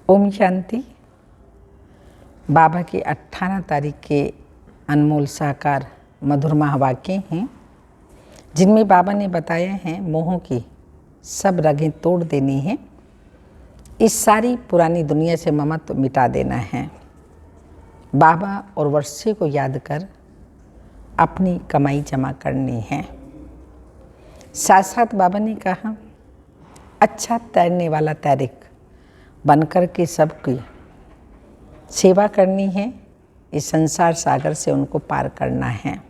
ओम शांति। बाबा की 18 तारीख के अनमोल साकार मधुर महावाक्य हैं, जिनमें बाबा ने बताया है मोह की सब रगें तोड़ देनी है, इस सारी पुरानी दुनिया से ममत्व मिटा देना है। बाबा और वर्षे को याद कर अपनी कमाई जमा करनी है। साथ साथ बाबा ने कहा, अच्छा तैरने वाला तैरिक बनकर के सबकी सेवा करनी है, इस संसार सागर से उनको पार करना है,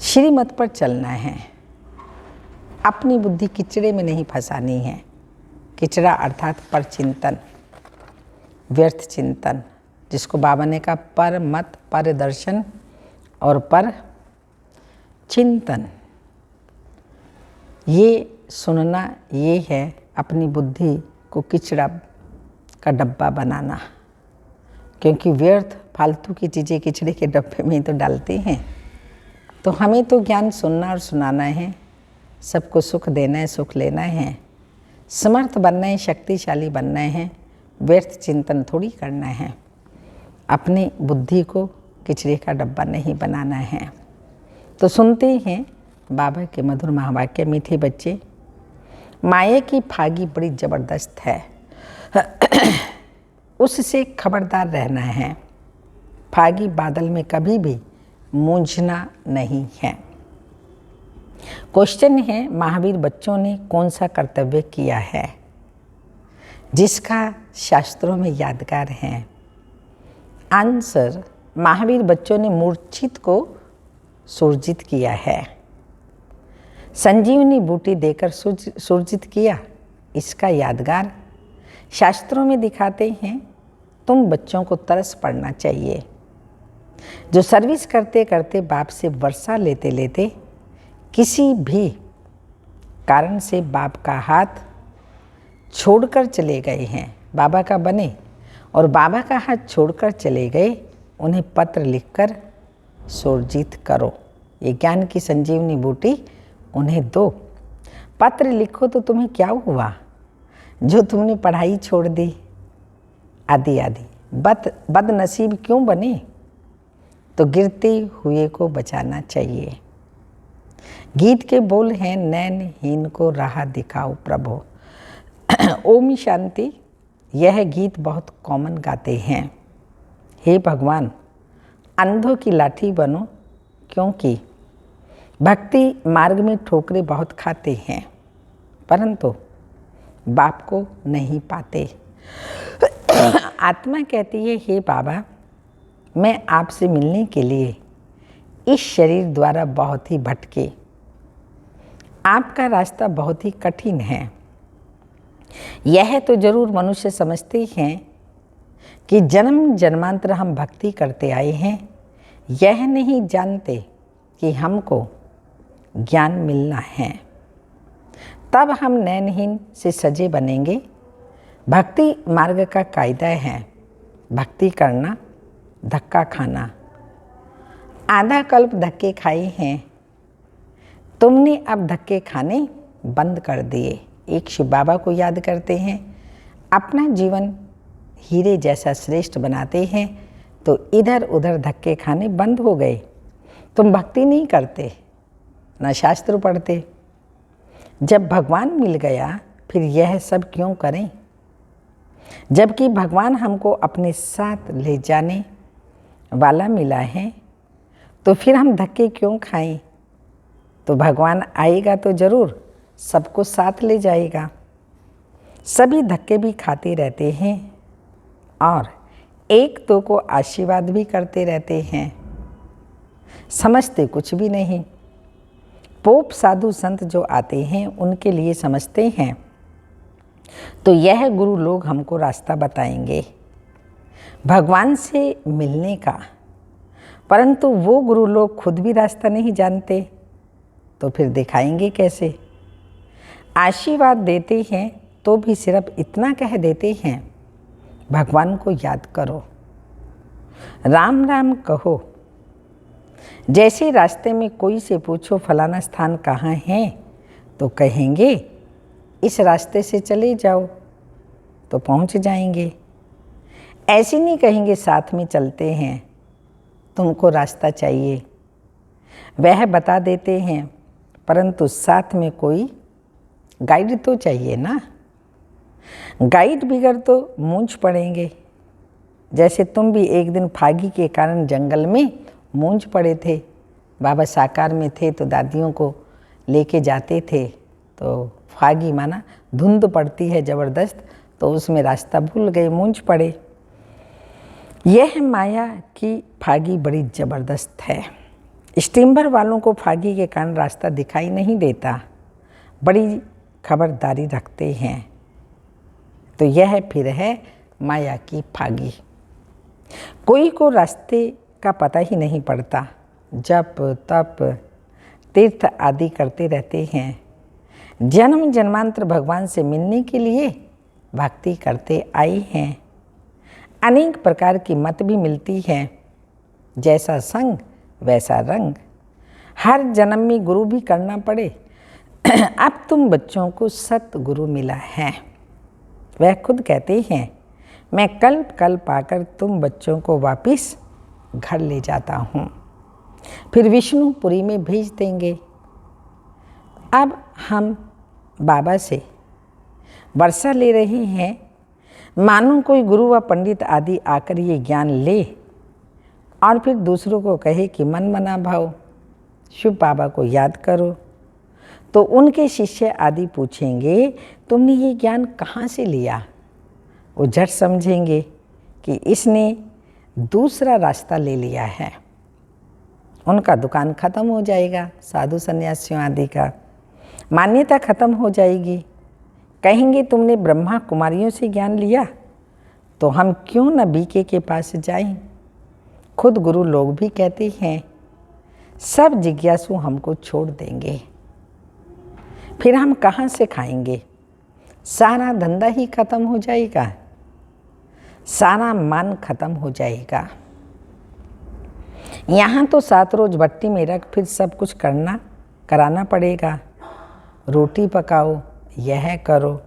श्रीमत पर चलना है, अपनी बुद्धि किचड़े में नहीं फंसानी है। किचड़ा अर्थात पर चिंतन, व्यर्थ चिंतन, जिसको बाबा ने कहा पर मत, पर दर्शन और पर चिंतन। ये सुनना, ये है अपनी बुद्धि को किचड़ा का डब्बा बनाना, क्योंकि व्यर्थ फालतू की चीज़ें किचड़े के डब्बे में ही तो डालते हैं। तो हमें तो ज्ञान सुनना और सुनाना है, सबको सुख देना है, सुख लेना है, समर्थ बनना है, शक्तिशाली बनना है, व्यर्थ चिंतन थोड़ी करना है। अपनी बुद्धि को किचड़े का डब्बा नहीं बनाना है। तो सुनते हैं बाबा के मधुर महावाक्य। मीठे बच्चे, माया की फागी बड़ी ज़बरदस्त है, उससे खबरदार रहना है। फागी बादल में कभी भी मूंझना नहीं है। क्वेश्चन है, महावीर बच्चों ने कौन सा कर्तव्य किया है जिसका शास्त्रों में यादगार है? आंसर, महावीर बच्चों ने मूर्छित को सुरजित किया है, संजीवनी बूटी देकर सुरजित किया। इसका यादगार शास्त्रों में दिखाते हैं। तुम बच्चों को तरस पड़ना चाहिए, जो सर्विस करते करते बाप से वर्षा लेते लेते किसी भी कारण से बाप का हाथ छोड़कर चले गए हैं, बाबा का बने और बाबा का हाथ छोड़कर चले गए, उन्हें पत्र लिखकर सुरजित करो। ये ज्ञान की संजीवनी बूटी उन्हें दो। पत्र लिखो तो तुम्हें क्या हुआ जो तुमने पढ़ाई छोड़ दी, आदि आदि बदनसीब क्यों बने? तो गिरते हुए को बचाना चाहिए। गीत के बोल हैं, नैनहीन को राह दिखाओ प्रभु। ओम शांति। यह गीत बहुत कॉमन गाते हैं। हे भगवान, अंधों की लाठी बनो, क्योंकि भक्ति मार्ग में ठोकरें बहुत खाते हैं, परंतु बाप को नहीं पाते। आत्मा कहती है, हे बाबा, मैं आपसे मिलने के लिए इस शरीर द्वारा बहुत ही भटके, आपका रास्ता बहुत ही कठिन है। यह तो जरूर मनुष्य समझते हैं कि जन्म जन्मांतर हम भक्ति करते आए हैं, यह नहीं जानते कि हमको ज्ञान मिलना है, तब हम नैनहीन से सजे बनेंगे। भक्ति मार्ग का कायदा है, भक्ति करना, धक्का खाना। आधा कल्प धक्के खाए हैं, तुमने अब धक्के खाने बंद कर दिए। एक शिव बाबा को याद करते हैं, अपना जीवन हीरे जैसा श्रेष्ठ बनाते हैं, तो इधर उधर धक्के खाने बंद हो गए। तुम भक्ति नहीं करते, न शास्त्र पढ़ते। जब भगवान मिल गया, फिर यह सब क्यों करें? जबकि भगवान हमको अपने साथ ले जाने वाला मिला है, तो फिर हम धक्के क्यों खाएं? तो भगवान आएगा तो जरूर सबको साथ ले जाएगा। सभी धक्के भी खाते रहते हैं और एक दो को आशीर्वाद भी करते रहते हैं, समझते कुछ भी नहीं। पोप साधु संत जो आते हैं उनके लिए समझते हैं, तो यह गुरु लोग हमको रास्ता बताएंगे भगवान से मिलने का, परंतु वो गुरु लोग खुद भी रास्ता नहीं जानते, तो फिर दिखाएंगे कैसे? आशीर्वाद देते हैं तो भी सिर्फ इतना कह देते हैं, भगवान को याद करो, राम राम कहो। जैसे रास्ते में कोई से पूछो फलाना स्थान कहाँ है, तो कहेंगे इस रास्ते से चले जाओ। तो पहुंच जाएंगे। ऐसे नहीं कहेंगे साथ में चलते हैं, तुमको रास्ता चाहिए, वह बता देते हैं, परंतु साथ में कोई गाइड तो चाहिए ना। गाइड बिगड़ तो मूंझ पड़ेंगे। जैसे तुम भी एक दिन फागी के कारण जंगल में मूंझ पड़े थे। बाबा साकार में थे तो दादियों को लेके जाते थे, तो फागी माना धुंध पड़ती है ज़बरदस्त, तो उसमें रास्ता भूल गए, मूंझ पड़े। यह माया की फागी बड़ी ज़बरदस्त है। स्टीमर वालों को फागी के कारण रास्ता दिखाई नहीं देता, बड़ी खबरदारी रखते हैं। तो यह फिर है माया की फागी। कोई को रास्ते का पता ही नहीं पड़ता, जप तप तीर्थ आदि करते रहते हैं, जन्म जन्मांतर भगवान से मिलने के लिए भक्ति करते आए हैं। अनेक प्रकार की मत भी मिलती है, जैसा संग वैसा रंग। हर जन्म में गुरु भी करना पड़े। अब तुम बच्चों को सतगुरु मिला है। वह खुद कहते हैं, मैं कल्प कल्प आकर तुम बच्चों को वापस घर ले जाता हूँ, फिर विष्णुपुरी में भेज देंगे। अब हम बाबा से वर्षा ले रहे हैं, मानो कोई गुरु व पंडित आदि आकर ये ज्ञान ले और फिर दूसरों को कहे कि मन मना भाव शिव बाबा को याद करो। तो उनके शिष्य आदि पूछेंगे, तुमने ये ज्ञान कहाँ से लिया? वो झट समझेंगे कि इसने दूसरा रास्ता ले लिया है। उनका दुकान खत्म हो जाएगा, साधु सन्यासियों आदि का मान्यता खत्म हो जाएगी। कहेंगे तुमने ब्रह्मा कुमारियों से ज्ञान लिया, तो हम क्यों न बीके के पास जाएं? खुद गुरु लोग भी कहते हैं, सब जिज्ञासु हमको छोड़ देंगे, फिर हम कहाँ से खाएंगे? सारा धंधा ही खत्म हो जाएगा, सारा मान खत्म हो जाएगा। यहाँ तो 7 रोज भट्टी में रख फिर सब कुछ कराना पड़ेगा। रोटी पकाओ, यह करो,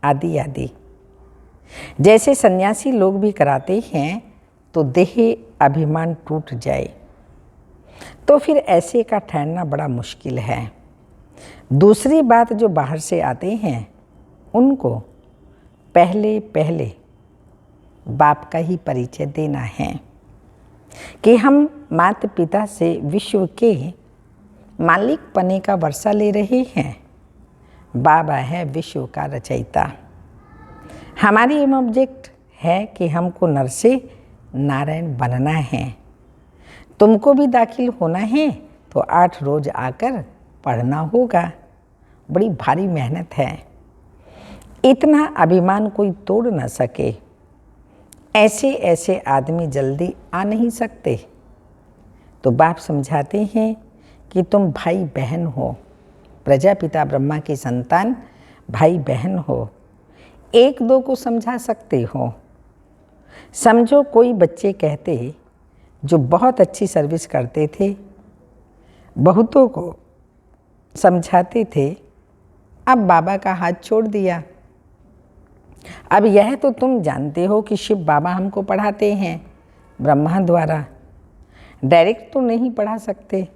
आदि आदि। जैसे सन्यासी लोग भी कराते हैं, तो देह अभिमान टूट जाए तो फिर ऐसे का ठहरना बड़ा मुश्किल है। दूसरी बात, जो बाहर से आते हैं उनको पहले पहले बाप का ही परिचय देना है कि हम माता पिता से विश्व के मालिक पने का वर्षा ले रहे हैं। बाबा है विश्व का रचयिता। हमारी एम ऑब्जेक्ट है कि हमको नर से नारायण बनना है। तुमको भी दाखिल होना है तो 8 रोज आकर पढ़ना होगा। बड़ी भारी मेहनत है, इतना अभिमान कोई तोड़ न सके। ऐसे ऐसे आदमी जल्दी आ नहीं सकते। तो बाप समझाते हैं कि तुम भाई बहन हो, प्रजापिता ब्रह्मा की संतान भाई बहन हो, एक दो को समझा सकते हो। समझो कोई बच्चे कहते जो बहुत अच्छी सर्विस करते थे, बहुतों को समझाते थे, अब बाबा का हाथ छोड़ दिया। अब यह तो तुम जानते हो कि शिव बाबा हमको पढ़ाते हैं ब्रह्मा द्वारा, डायरेक्ट तो नहीं पढ़ा सकते।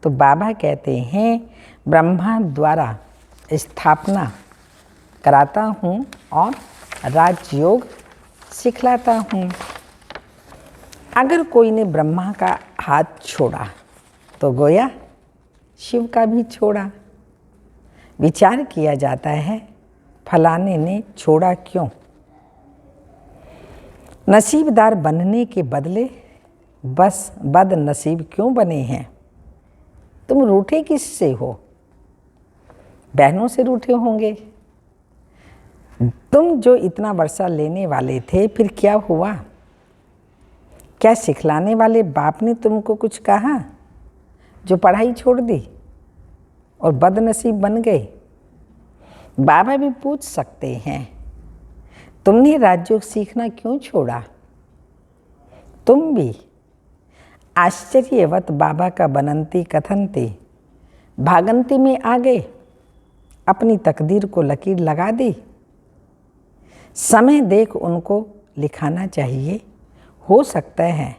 तो बाबा कहते हैं ब्रह्मा द्वारा स्थापना कराता हूँ और राजयोग सिखलाता हूँ। अगर कोई ने ब्रह्मा का हाथ छोड़ा तो गोया शिव का भी छोड़ा। विचार किया जाता है फलाने ने छोड़ा क्यों? नसीबदार बनने के बदले बस बदनसीब क्यों बने हैं? तुम रूठे किससे हो? बहनों से रूठे होंगे। तुम जो इतना वर्षा लेने वाले थे, फिर क्या हुआ? क्या सिखलाने वाले बाप ने तुमको कुछ कहा जो पढ़ाई छोड़ दी और बदनसीब बन गए? बाबा भी पूछ सकते हैं, तुमने राजयोग सीखना क्यों छोड़ा? तुम भी आश्चर्यवत बाबा का बनंती कथनती भागंती में आ गए, अपनी तकदीर को लकीर लगा दी। समय देख उनको लिखाना चाहिए। हो सकता है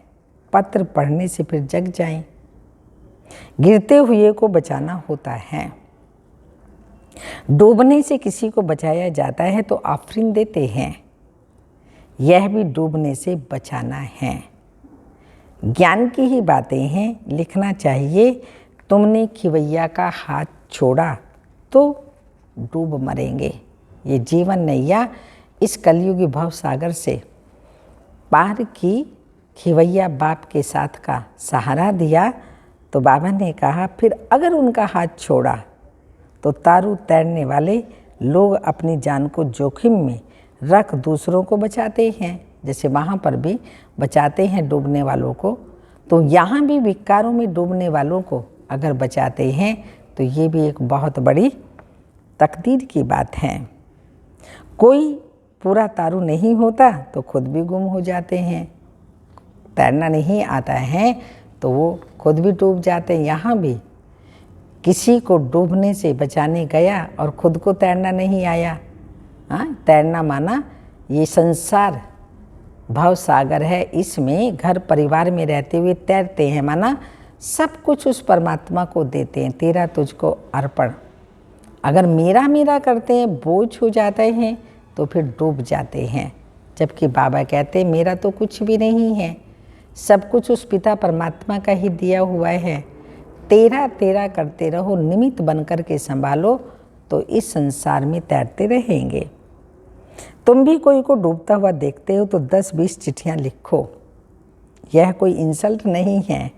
पत्र पढ़ने से फिर जग जाएं। गिरते हुए को बचाना होता है। डूबने से किसी को बचाया जाता है तो आफरीन देते हैं। यह भी डूबने से बचाना है। ज्ञान की ही बातें हैं, लिखना चाहिए। तुमने खिवैया का हाथ छोड़ा तो डूब मरेंगे। ये जीवन नैया इस कलयुगी भव सागर से पार की। खिवैया बाप के साथ का सहारा दिया तो बाबा ने कहा फिर अगर उनका हाथ छोड़ा तो तारू तैरने वाले लोग अपनी जान को जोखिम में रख दूसरों को बचाते हैं। जैसे वहाँ पर भी बचाते हैं डूबने वालों को, तो यहाँ भी विकारों में डूबने वालों को अगर बचाते हैं तो ये भी एक बहुत बड़ी तकदीर की बात है। कोई पूरा तारू नहीं होता तो खुद भी गुम हो जाते हैं। तैरना नहीं आता है तो वो खुद भी डूब जाते हैं। यहाँ भी किसी को डूबने से बचाने गया और खुद को तैरना नहीं आया। तैरना माना ये संसार भव सागर है, इसमें घर परिवार में रहते हुए तैरते हैं, माना सब कुछ उस परमात्मा को देते हैं। तेरा तुझको अर्पण। अगर मेरा मेरा करते हैं, बोझ हो जाते हैं तो फिर डूब जाते हैं। जबकि बाबा कहते हैं मेरा तो कुछ भी नहीं है, सब कुछ उस पिता परमात्मा का ही दिया हुआ है। तेरा तेरा करते रहो, निमित्त बनकर के संभालो तो इस संसार में तैरते रहेंगे। तुम भी कोई को डूबता हुआ देखते हो तो 10-20 चिट्ठियाँ लिखो। यह कोई इंसल्ट नहीं है।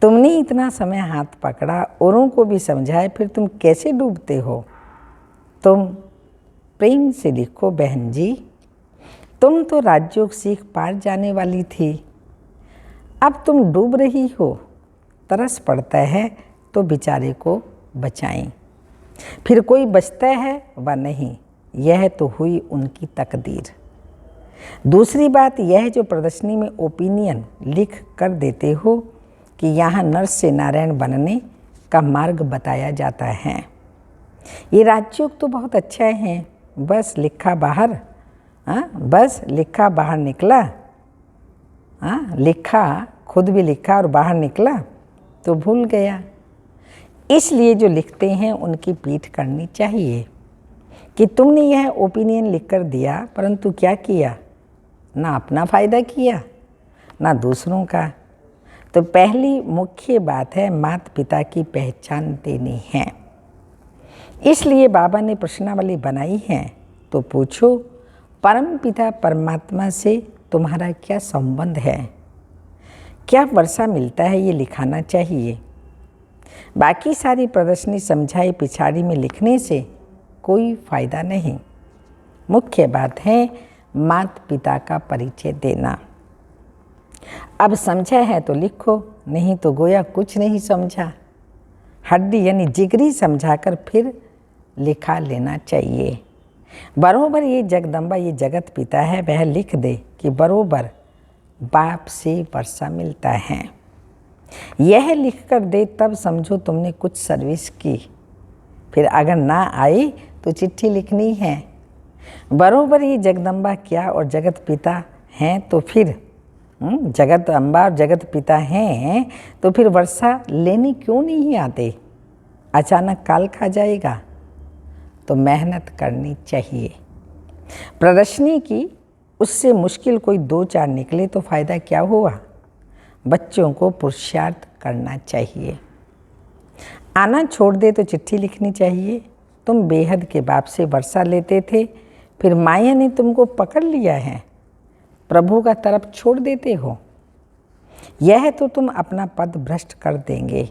तुमने इतना समय हाथ पकड़ा, औरों को भी समझाए, फिर तुम कैसे डूबते हो? तुम प्रेम से लिखो, बहन जी तुम तो राजयोग सीख पार जाने वाली थी, अब तुम डूब रही हो। तरस पड़ता है तो बेचारे को बचाएं, फिर कोई बचता है व नहीं, यह तो हुई उनकी तकदीर। दूसरी बात यह जो प्रदर्शनी में ओपिनियन लिख कर देते हो कि यहाँ नर से नारायण बनने का मार्ग बताया जाता है। ये राजयोग तो बहुत अच्छा है, बस लिखा बाहर, बस लिखा बाहर निकला, लिखा खुद भी लिखा और बाहर निकला तो भूल गया। इसलिए जो लिखते हैं उनकी पीठ करनी चाहिए कि तुमने यह ओपिनियन लिखकर दिया, परंतु क्या किया? ना अपना फ़ायदा किया ना दूसरों का। तो पहली मुख्य बात है माता पिता की पहचान देनी है। इसलिए बाबा ने प्रश्नावली बनाई है। तो पूछो परम पिता परमात्मा से तुम्हारा क्या संबंध है, क्या वर्षा मिलता है, ये लिखाना चाहिए। बाकी सारी प्रदर्शनी समझाई पिछाड़ी में लिखने से कोई फ़ायदा नहीं। मुख्य बात है माता पिता का परिचय देना। अब समझा है तो लिखो, नहीं तो गोया कुछ नहीं समझा। हड्डी यानी जिगरी समझाकर फिर लिखा लेना चाहिए। बरोबर ये जगदम्बा, ये जगत पिता है, वह लिख दे कि बरोबर बाप से वर्षा मिलता है। यह लिख कर दे तब समझो तुमने कुछ सर्विस की। फिर अगर ना आई तो चिट्ठी लिखनी है। बरोबर ये जगदम्बा क्या और जगत पिता हैं तो फिर जगत अम्बा और जगत पिता हैं तो फिर वर्षा लेने क्यों नहीं आते? अचानक काल खा जाएगा तो मेहनत करनी चाहिए। प्रदर्शनी की उससे मुश्किल कोई 2-4 निकले तो फ़ायदा क्या हुआ? बच्चों को पुरुषार्थ करना चाहिए। आना छोड़ दे तो चिट्ठी लिखनी चाहिए। तुम बेहद के बाप से वर्षा लेते थे, फिर माया ने तुमको पकड़ लिया है, प्रभु का तरफ छोड़ देते हो। यह तो तुम अपना पद भ्रष्ट कर देंगे।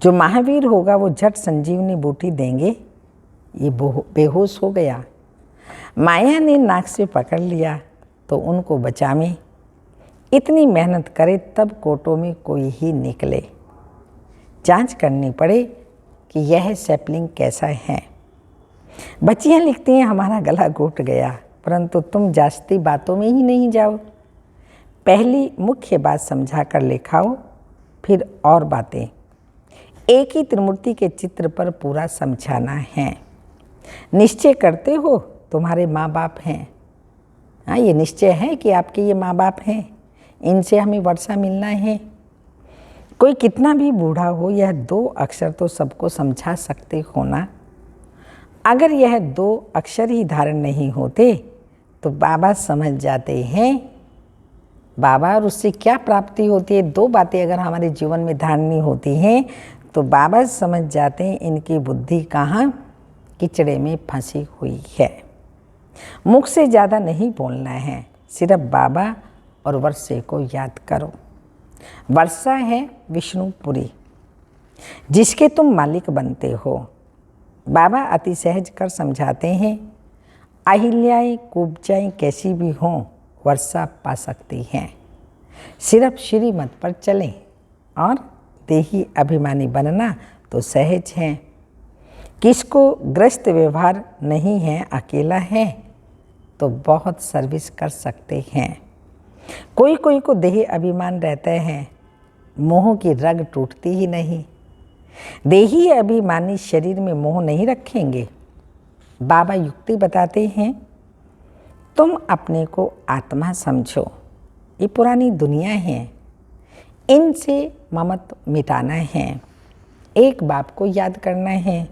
जो महावीर होगा वो झट संजीवनी बूटी देंगे। ये बेहोश हो गया, माया ने नाक से पकड़ लिया तो उनको बचावे। इतनी मेहनत करे तब कोटों में कोई ही निकले। जांच करनी पड़े कि यह सैपलिंग कैसा है। बच्चियाँ लिखती हैं हमारा गला घुट गया, परंतु तुम जास्ती बातों में ही नहीं जाओ। पहली मुख्य बात समझा कर लिखाओ, फिर और बातें। एक ही त्रिमूर्ति के चित्र पर पूरा समझाना है। निश्चय करते हो तुम्हारे माँ बाप हैं। हाँ, ये निश्चय है कि आपके ये माँ बाप हैं, इनसे हमें वर्षा मिलना है। कोई कितना भी बूढ़ा हो, यह 2 अक्षर तो सबको समझा सकते हो ना। अगर यह 2 अक्षर ही धारण नहीं होते तो बाबा समझ जाते हैं। बाबा और उससे क्या प्राप्ति होती है, 2 बातें अगर हमारे जीवन में धारणी होती हैं तो बाबा समझ जाते हैं इनकी बुद्धि कहाँ कीचड़े में फंसी हुई है। मुख से ज़्यादा नहीं बोलना है, सिर्फ बाबा और वर्षे को याद करो। वर्षा है विष्णुपुरी जिसके तुम मालिक बनते हो। बाबा अति सहज कर समझाते हैं, अहिल्याएँ कुब्जाएँ कैसी भी हों वर्षा पा सकती हैं। सिर्फ श्रीमत पर चलें और देही अभिमानी बनना तो सहज है। किसको ग्रस्त व्यवहार नहीं है, अकेला है तो बहुत सर्विस कर सकते हैं। कोई कोई को देही अभिमान रहता है, मोह की रग टूटती ही नहीं। देही अभिमानी शरीर में मोह नहीं रखेंगे। बाबा युक्ति बताते हैं, तुम अपने को आत्मा समझो, ये पुरानी दुनिया है, इनसे ममत्व मिटाना है। एक बाप को याद करना है।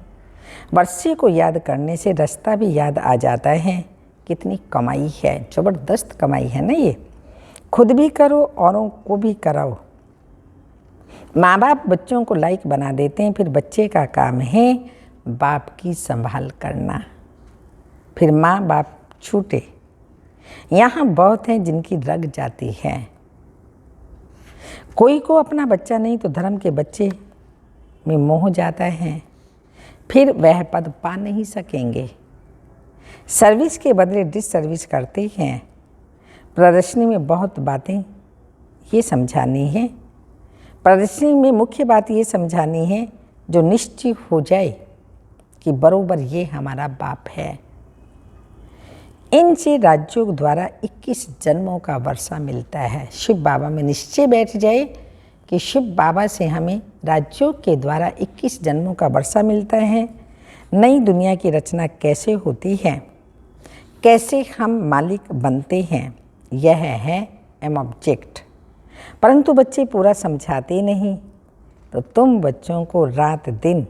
वर्षे को याद करने से रास्ता भी याद आ जाता है। कितनी कमाई है, ज़बरदस्त कमाई है ना ये। खुद भी करो, औरों को भी कराओ। माँ बाप बच्चों को लायक बना देते हैं, फिर बच्चे का काम है बाप की संभाल करना। फिर माँ बाप छूटे। यहाँ बहुत हैं जिनकी रग जाती है। कोई को अपना बच्चा नहीं तो धर्म के बच्चे में मोह जाता है, फिर वह पद पा नहीं सकेंगे। सर्विस के बदले डिसर्विस करते हैं। प्रदर्शनी में बहुत बातें ये समझानी है। प्रदर्शनी में मुख्य बात ये समझानी है जो निश्चित हो जाए कि बरोबर ये हमारा बाप है। इनसे राजयोग द्वारा 21 जन्मों का वर्षा मिलता है। शिव बाबा में निश्चय बैठ जाए कि शिव बाबा से हमें राजयोग के द्वारा 21 जन्मों का वर्षा मिलता है। नई दुनिया की रचना कैसे होती है, कैसे हम मालिक बनते हैं, यह है एम ऑब्जेक्ट। परंतु बच्चे पूरा समझाते नहीं, तो तुम बच्चों को रात दिन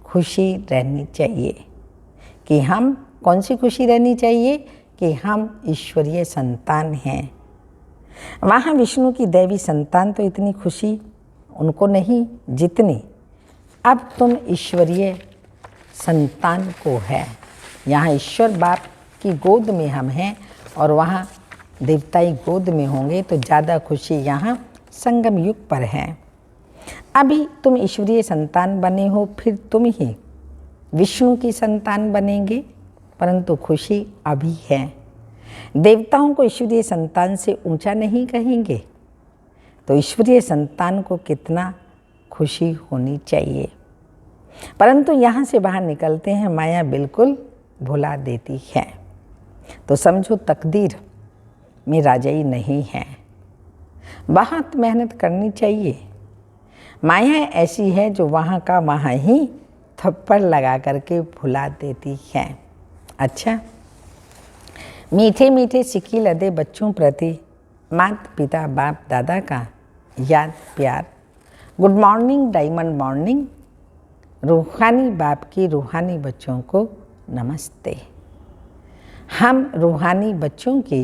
खुशी रहनी चाहिए। कि हम कौन सी खुशी रहनी चाहिए कि हम ईश्वरीय संतान हैं। वहाँ विष्णु की दैवी संतान तो इतनी खुशी उनको नहीं जितनी अब तुम ईश्वरीय संतान को है। यहाँ ईश्वर बाप की गोद में हम हैं और वहाँ देवताई गोद में होंगे तो ज़्यादा खुशी यहाँ संगम युग पर है। अभी तुम ईश्वरीय संतान बने हो, फिर तुम ही विष्णु की संतान बनेंगे, परंतु खुशी अभी है। देवताओं को ईश्वरीय संतान से ऊंचा नहीं कहेंगे, तो ईश्वरीय संतान को कितना खुशी होनी चाहिए। परंतु यहाँ से बाहर निकलते हैं, माया बिल्कुल भुला देती है। तो समझो तकदीर में राजाई नहीं है, बहुत मेहनत करनी चाहिए। माया ऐसी है जो वहाँ का वहाँ ही थप्पड़ लगा करके भुला देती है। अच्छा, मीठे मीठे सिक्की लदे बच्चों प्रति माता पिता बाप दादा का याद प्यार। Good morning diamond morning. रूहानी बाप की रूहानी बच्चों को नमस्ते। हम रूहानी बच्चों की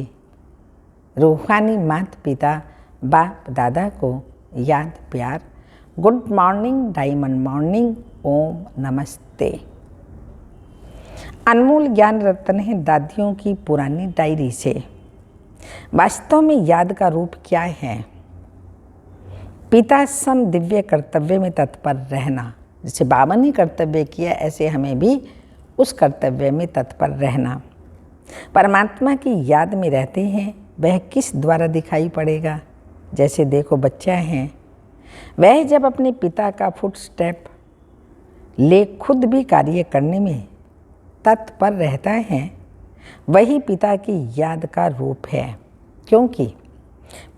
रूहानी माता पिता बाप दादा को याद प्यार। Good morning diamond morning. ओम नमस्ते। अनमोल ज्ञान रत्न है दादियों की पुरानी डायरी से। वास्तव में याद का रूप क्या है? पिता सम दिव्य कर्तव्य में तत्पर रहना। जैसे बाबा ने कर्तव्य किया, ऐसे हमें भी उस कर्तव्य में तत्पर रहना। परमात्मा की याद में रहते हैं, वह किस द्वारा दिखाई पड़ेगा? जैसे देखो बच्चा है, वह जब अपने पिता का फुट स्टेप ले खुद भी कार्य करने में तत्पर रहता है, वही पिता की याद का रूप है। क्योंकि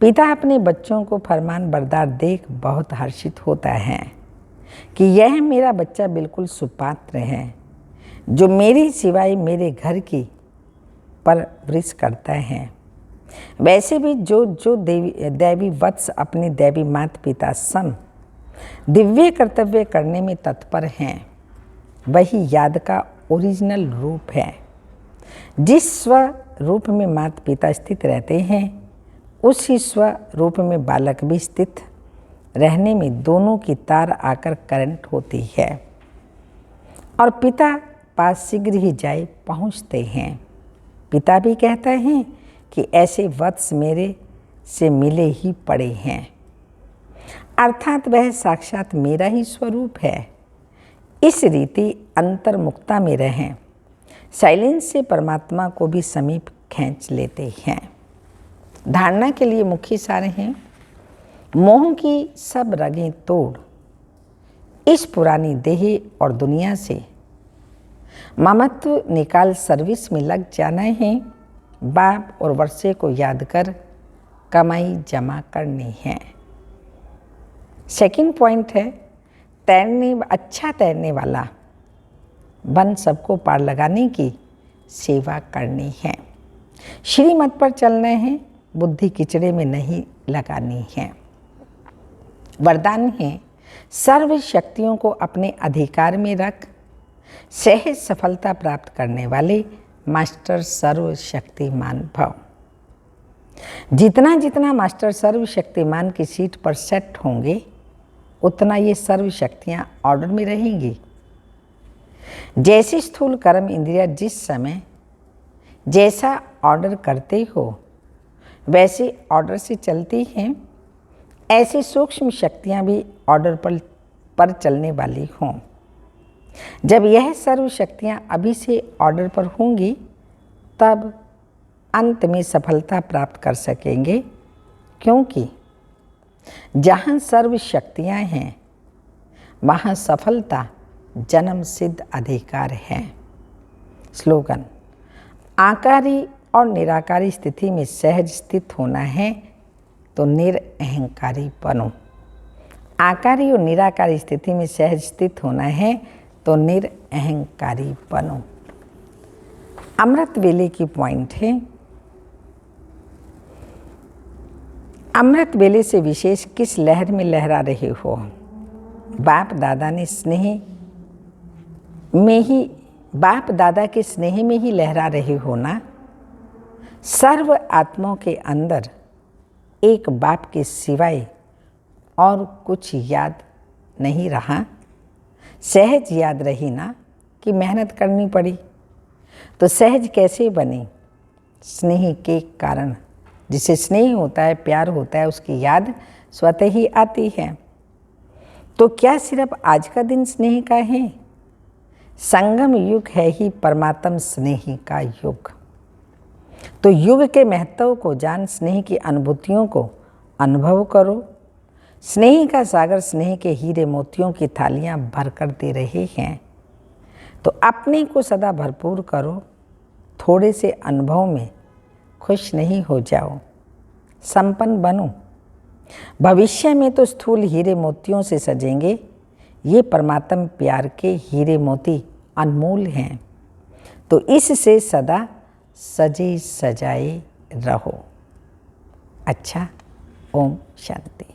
पिता अपने बच्चों को फरमान बरदार देख बहुत हर्षित होता है कि यह मेरा बच्चा बिल्कुल सुपात्र है, जो मेरे सिवाय मेरे घर की परवरिश करता है। वैसे भी जो दैवी वत्स अपने दैवी माता पिता सम दिव्य कर्तव्य करने में तत्पर हैं, वही याद का ओरिजिनल रूप है। जिस स्व रूप में माता पिता स्थित रहते हैं, उसी स्व रूप में बालक भी स्थित रहने में दोनों की तार आकर करंट होती है और पिता पास शीघ्र ही जाए पहुंचते हैं। पिता भी कहते हैं कि ऐसे वत्स मेरे से मिले ही पड़े हैं, अर्थात वह साक्षात मेरा ही स्वरूप है। इस रीति अंतर्मुखता में रहें, साइलेंस से परमात्मा को भी समीप खींच लेते हैं। धारणा के लिए मुख्य सार हैं, मोह की सब रगें तोड़ इस पुरानी देह और दुनिया से ममत्व निकाल सर्विस में लग जाना है। बाप और वर्षे को याद कर कमाई जमा करनी है। सेकंड पॉइंट है, अच्छा तैरने वाला बन सबको पार लगाने की सेवा करनी है। श्रीमत पर चलना है, बुद्धि किचड़े में नहीं लगानी है। वरदान है, सर्व शक्तियों को अपने अधिकार में रख सहज सफलता प्राप्त करने वाले मास्टर सर्वशक्तिमान भव। जितना जितना मास्टर सर्वशक्तिमान की सीट पर सेट होंगे, उतना ये सर्व शक्तियाँ ऑर्डर में रहेंगी। जैसे स्थूल कर्म इंद्रिया जिस समय जैसा ऑर्डर करते हो वैसे ऑर्डर से चलती हैं, ऐसी सूक्ष्म शक्तियाँ भी ऑर्डर पर चलने वाली हों। जब यह सर्व शक्तियाँ अभी से ऑर्डर पर होंगी, तब अंत में सफलता प्राप्त कर सकेंगे, क्योंकि जहाँ सर्व शक्तियाँ हैं वहाँ सफलता जन्म सिद्ध अधिकार है। स्लोगन, आकारी और निराकारी स्थिति में सहज स्थित होना है तो निरअहंकारी बनो। आकारी और निराकारी स्थिति में सहज स्थित होना है तो निरअहंकारी बनो। अमृत वेले की पॉइंट है, अमृत वेले से विशेष किस लहर में लहरा रहे हो? बाप दादा के स्नेह में ही लहरा रहे हो ना? सर्व आत्माओं के अंदर एक बाप के सिवाय और कुछ याद नहीं रहा। सहज याद रही ना कि मेहनत करनी पड़ी, तो सहज कैसे बनी? स्नेह के कारण। जिसे स्नेह होता है, प्यार होता है, उसकी याद स्वतः ही आती है। तो क्या सिर्फ आज का दिन स्नेह का है? संगम युग है ही परमात्म स्नेह का युग। तो युग के महत्व को जान, स्नेह की अनुभूतियों को अनुभव करो। स्नेह का सागर स्नेह के हीरे मोतियों की थालियां भर कर दे रहे हैं, तो अपने को सदा भरपूर करो। थोड़े से अनुभव में खुश नहीं हो जाओ, संपन्न बनो। भविष्य में तो स्थूल हीरे मोतियों से सजेंगे। ये परमात्म प्यार के हीरे मोती अनमोल हैं, तो इससे सदा सजे सजाए रहो। अच्छा, ओम शांति।